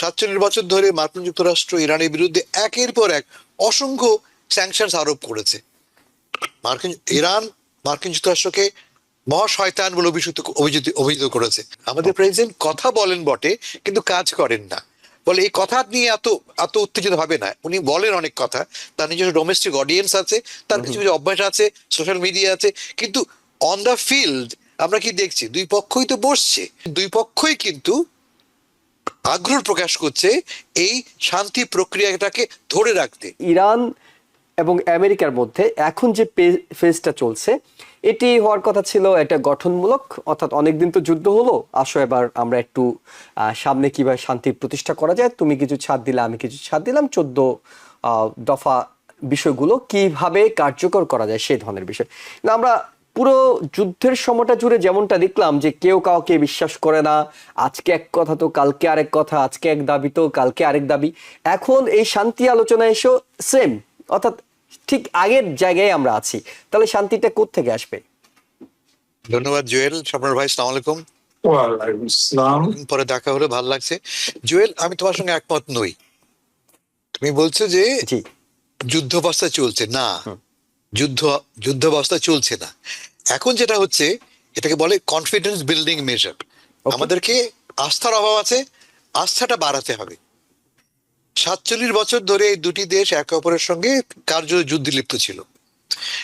47 বছর ধরে মার্কিন যুক্তরাষ্ট্র ইরানের বিরুদ্ধে একের পর এক অসংখ্য স্যাংশনস আরোপ করেছে। ইরান মার্কিন যুক্তরাষ্ট্রকে মহাশয়তান বলে অভিহিত করেছে। আমাদের প্রেসিডেন্ট কথা বলেন বটে, কিন্তু কাজ করেন না। বলে এই কথা নিয়ে এত এত উত্তেজিত হবে না। উনি বলেন অনেক কথা, তার নিজস্ব ডোমেস্টিক অডিয়েন্স আছে, তার কিছু কিছু অভ্যাস আছে, সোশ্যাল মিডিয়া আছে, কিন্তু অন দ্য ফিল্ড আমরা কি দেখছি? দুই পক্ষই তো বসছে, দুই পক্ষই কিন্তু আগ্রহ প্রকাশ করছে এই শান্তি প্রক্রিয়াটাকে ধরে রাখতে। ইরান এবং আমেরিকার মধ্যে এখন যে ফেজটা চলছে, এটি হওয়ার কথা ছিল এটা গঠনমূলক, অর্থাৎ অনেকদিন তো যুদ্ধ হলো, আসো এবার আমরা একটু সামনে কিভাবে শান্তি প্রতিষ্ঠা করা যায়, তুমি কিছু ছাড় দিলে আমি কিছু ছাড় দিলাম, 14 দফা বিষয়গুলো কিভাবে কার্যকর করা যায় সেই ধরনের বিষয়। না, আমরা পুরো যুদ্ধের সময়টা জুড়ে যেমনটা দেখলাম যে কেউ কাউকে বিশ্বাস করে না, আজকে এক কথা তো কালকে আরেক কথা, আজকে এক দাবি তো কালকে আরেক দাবি। এখন এই শান্তি আলোচনায় এসেও সেম, অর্থাৎ ঠিক আগের জায়গায় আমরা আছি। তাহলে শান্তিটা কোত্থেকে আসবে? ধন্যবাদ জুয়েল। স্বপ্নার ভাই, সালাম আলাইকুম। ওয়ালাইকুম আসসালাম। পরে দেখা হলে ভালো লাগছে। জুয়েল, আমি তোমার সঙ্গে একমত নই। তুমি বলছো যে জি, যুদ্ধাবস্থা চলছে না, যুদ্ধাবস্থা চলছে না। এখন যেটা হচ্ছে, এটাকে বলে কনফিডেন্স বিল্ডিং মেজার। আমাদেরকে আস্থার অভাব আছে, আস্থাটা বাড়াতে হবে। 47 বছর ধরে এই দুটি দেশ একে অপরের সঙ্গে কার্যত যুদ্ধে লিপ্ত ছিল।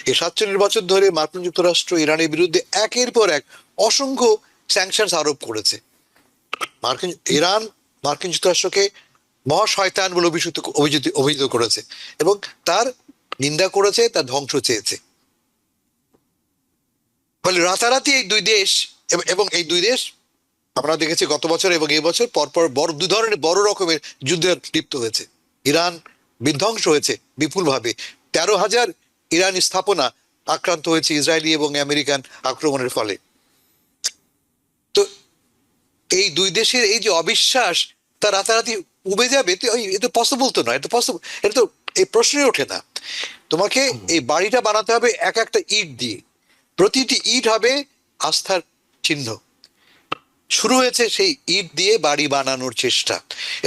এই 47 বছর ধরে মার্কিন যুক্তরাষ্ট্র ইরানের বিরুদ্ধে একের পর এক অসংখ্য স্যাংশনস আরোপ করেছে। ইরান মার্কিন যুক্তরাষ্ট্রকে মহাশয়তান বলে অভিহিত করেছে এবং তার নিন্দা করেছে, তার ধ্বংস চেয়েছে। ফলে রাতারাতি এই দুই দেশ এবং এই দুই দেশ আমরা দেখেছি গত বছর এবং এই বছর পরপর দুই ধরনের বড় রকমের যুদ্ধে লিপ্ত হয়েছে। ইরান বিধ্বংস হয়েছে বিপুলভাবে। 13,000 ইরানি স্থাপনা আক্রান্ত হয়েছে ইসরায়েলি এবং আমেরিকান আক্রমণের ফলে। তো এই দুই দেশের এই যে অবিশ্বাস, তা রাতারাতি উবে যাবে, এটা পসিবল তো নয়। এটা তো এই প্রশ্নই ওঠে না। তোমাকে এই বাড়িটা বানাতে হবে এক একটা ইট দিয়ে, প্রতিটি ইট হবে আস্থার চিহ্ন। শুরু হয়েছে সেই ইট দিয়ে বাড়ি বানানোর চেষ্টা,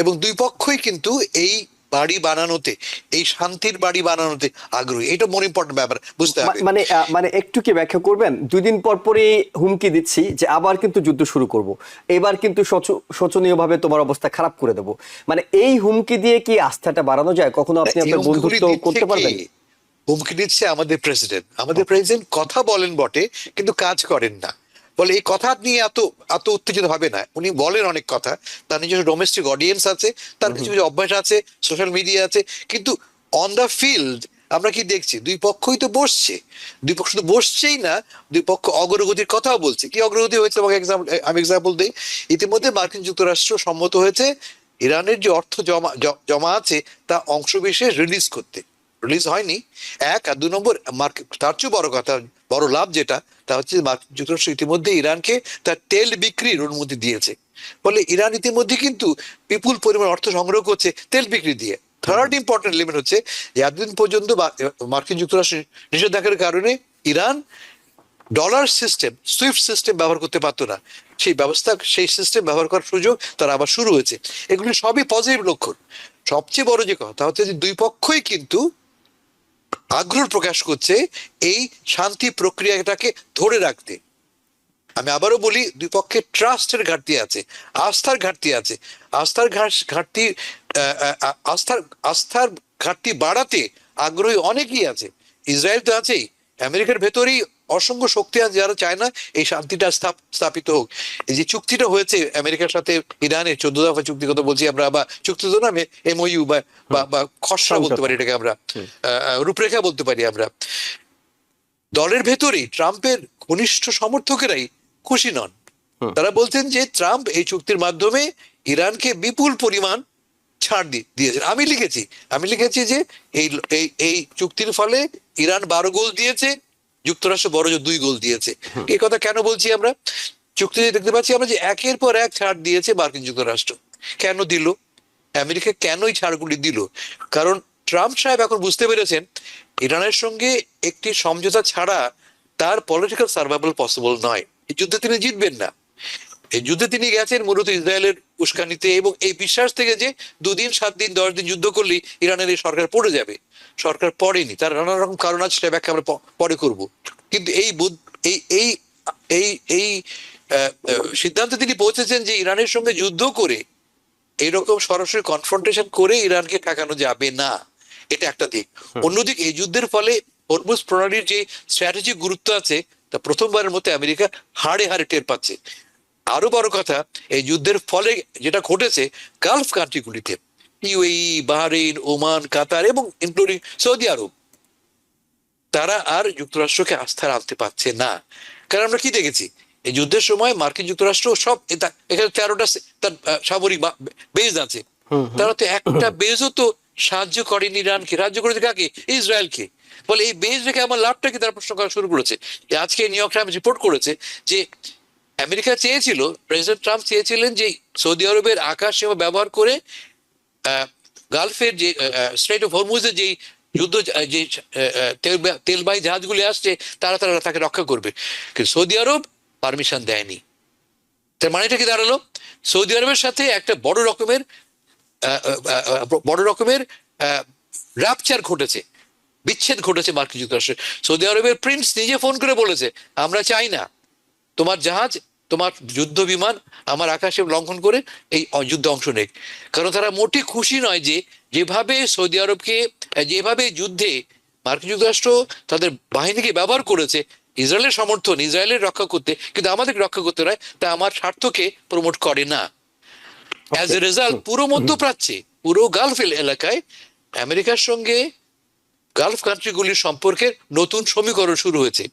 এবং দুই পক্ষই কিন্তু এই বাড়ি বানানোতে, এই শান্তির বাড়ি বানানোতে আগ্রহী। এটা মোর ইম্পর্টেন্ট ব্যাপার, বুঝতে হবে। মানে একটু কি ব্যাখ্যা করবেন? 2 দিন পর পরই হুমকি দিচ্ছি যে আবার কিন্তু যুদ্ধ শুরু করব, এবার কিন্তু শোচনীয়ভাবে তোমার অবস্থা খারাপ করে দেব, মানে এই হুমকি দিয়ে কি আস্থাটা বাড়ানো যায়? কখনো আপনি আপনার বন্ধুত্ব করতে পারবেন? হুমকি দিচ্ছে আমাদের প্রেসিডেন্ট কথা বলেন বটে, কিন্তু কাজ করেন না। বলে এই কথা নিয়ে এত এত উত্তেজিত হবে না। উনি বলেন অনেক কথা, তার নিজস্ব ডোমেস্টিক অডিয়েন্স আছে, তার কিছু কিছু অভ্যাস আছে, সোশ্যাল মিডিয়া আছে, কিন্তু অন দ্য ফিল্ড আমরা কি দেখছি? দুই পক্ষই তো বসছে। দুই পক্ষ শুধু বসছেই না, দুই পক্ষ অগ্রগতির কথাও বলছে। কি অগ্রগতি হয়েছে আমি এক্সাম্পল দিই। ইতিমধ্যে মার্কিন যুক্তরাষ্ট্র সম্মত হয়েছে ইরানের যে অর্থ জমা আছে তা অংশবিশেষ রিলিজ করতে। রিলিজ হয়নি, এক। আর 2 নম্বর, তার চেয়ে বড় কথা, বড় লাভ যেটা, তা হচ্ছে মার্কিন যুক্তরাষ্ট্র ইতিমধ্যে ইরানকে তার তেল বিক্রির অনুমতি দিয়েছে। ফলে ইরান ইতিমধ্যে কিন্তু বিপুল পরিমাণ অর্থ সংগ্রহ করছে তেল বিক্রি দিয়ে। থার্ড ইম্পর্টেন্ট এলিমেন্ট হচ্ছে যে এতদিন পর্যন্ত মার্কিন যুক্তরাষ্ট্রের নিষেধাজ্ঞার কারণে Iran dollar system, Swift system ব্যবহার করতে পারতো না। সেই সিস্টেম ব্যবহার করার সুযোগ তার আবার শুরু হয়েছে। এগুলি সবই পজিটিভ লক্ষণ। সবচেয়ে বড় যে কথা হচ্ছে যে দুই পক্ষই কিন্তু আগ্রহ প্রকাশ করছে এই শান্তি প্রক্রিয়াটাকে ধরে রাখতে। আমি আবারও বলি, দুই পক্ষের ট্রাস্টের ঘাটতি আছে, আস্থার ঘাটতি আছে। আস্থার ঘাটতি বাড়াতে আগ্রহী অনেকেই আছে। ইসরায়েল তো আছেই, আমেরিকার ভেতরেই অসংখ্য শক্তি আছে যারা চায় না এই শান্তিটা স্থাপিত হোক। এই যে চুক্তিটা হয়েছে আমেরিকার সাথে ইরানের, 14 দফা চুক্তি কথা বলছি আমরা, বা চুক্তি তো না, MOU বা খসড়া বলতে পারি এটাকে আমরা, রূপরেখা বলতে পারি আমরা। দলের ভেতরেই ট্রাম্পের ঘনিষ্ঠ সমর্থকেরাই খুশি নন। তারা বলছেন যে ট্রাম্প এই চুক্তির মাধ্যমে ইরানকে বিপুল পরিমাণ ছাড় দিয়েছেন। আমি লিখেছি যে এই চুক্তির ফলে ইরান 12 গোল দিয়েছে, যুক্তরাষ্ট্র বড় 2 গোল দিয়েছে। এই কথা কেন বলছি? আমরা চুক্তিতে দেখতে পাচ্ছি আমরা যে একের পর এক ছাড় দিয়েছে মার্কিন যুক্তরাষ্ট্র। কেন দিল? আমেরিকা কেন এই ছাড়গুলি দিল? কারণ ট্রাম্প সাহেব এখন বুঝতে পেরেছেন ইরানের সঙ্গে একটি সমঝোতা ছাড়া তার পলিটিক্যাল সার্ভাইভাল পসিবল নয়। এই যুদ্ধে তিনি জিতবেন না। এই যুদ্ধে তিনি গেছেন মূলত ইসরায়েলের উস্কানিতে, এবং এই বিশ্বাস থেকে যে 2 দিন 7 দিন 10 দিন যুদ্ধ করলেই ইরানের এই সরকার পড়ে যাবে। সরকার পড়েনি, তার নানা রকম কারণ আছে, সেটা ব্যাখ্যা আমরা পরে করব। কিন্তু এই এই এই এই সিদ্ধান্তে তিনি পৌঁছেছেন যে ইরানের সঙ্গে যুদ্ধ করে এইরকম সরাসরি কনফ্রন্টেশন করে ইরানকে ঠেকানো যাবে না, এটা একটা দিক। অন্যদিক এই যুদ্ধের ফলে হরমুজ প্রণালীর যে স্ট্র্যাটেজিক গুরুত্ব আছে তা প্রথমবারের মতো আমেরিকা হাড়ে হাড়ে টের পাচ্ছে। আরো বড় কথা, এই যুদ্ধের ফলে যেটা ঘটেছে গালফ কান্ট্রিগুলিতে, ইউএই, বাহরেইন, ওমান, কাতার এবং ইনক্লুডিং সৌদি আরব, তারা আর যুক্তরাষ্ট্রকে আস্থায় আনতে পারছে না। কারণ আমরা কি দেখেছি, এই যুদ্ধের সময় মার্কিন যুক্তরাষ্ট্র সব এখানে 13টা তার সামরিক বেজ আছে, তারা তো একটা বেজও তো সাহায্য করেনি ইরানকে, সাহায্য করেছে কাকে? ইসরায়েলকে। বলে এই বেজ রেখে আমার লাভটা কি, তারা প্রশ্ন করা শুরু করেছে। আজকে নিউ ইয়র্ক টাইমস রিপোর্ট করেছে যে আমেরিকা চেয়েছিল, প্রেসিডেন্ট ট্রাম্প চেয়েছিলেন যে সৌদি আরবের আকাশ সীমা ব্যবহার করে গালফের যে স্ট্রেট অফ হরমুজের যে যুদ্ধ যে তেলবাহী জাহাজগুলি আসছে তারা তাকে রক্ষা করবে, কিন্তু সৌদি আরব পারমিশন দেয়নি। তার মানেটা কি দাঁড়ালো? সৌদি আরবের সাথে একটা বড় রকমের র্যাপচার ঘটেছে, বিচ্ছেদ ঘটেছে মার্কিন যুক্তরাষ্ট্রে। সৌদি আরবের প্রিন্স নিজে ফোন করে বলেছে, আমরা চাই না তোমার জাহাজ, তোমার যুদ্ধ বিমান আমার আকাশে লঙ্ঘন করে এই যুদ্ধে অংশ নেই। কারণ তারা মোটে খুশি নয় যে যেভাবে সৌদি আরবকে, যেভাবে যুদ্ধে মার্কিন যুক্তরাষ্ট্র তাদের বাহিনীকে ব্যবহার করেছে ইসরায়েলের সমর্থন, ইসরায়েলের রক্ষা করতে, কিন্তু আমাদেরকে রক্ষা করতে নয়, তা আমার স্বার্থকে প্রমোট করে না। অ্যাজ এ রেজাল্ট পুরো মধ্যপ্রাচ্যে, পুরো গালফ এলাকায় আমেরিকার সঙ্গে গালফ কান্ট্রিগুলির সম্পর্কে নতুন সমীকরণ শুরু হয়েছে।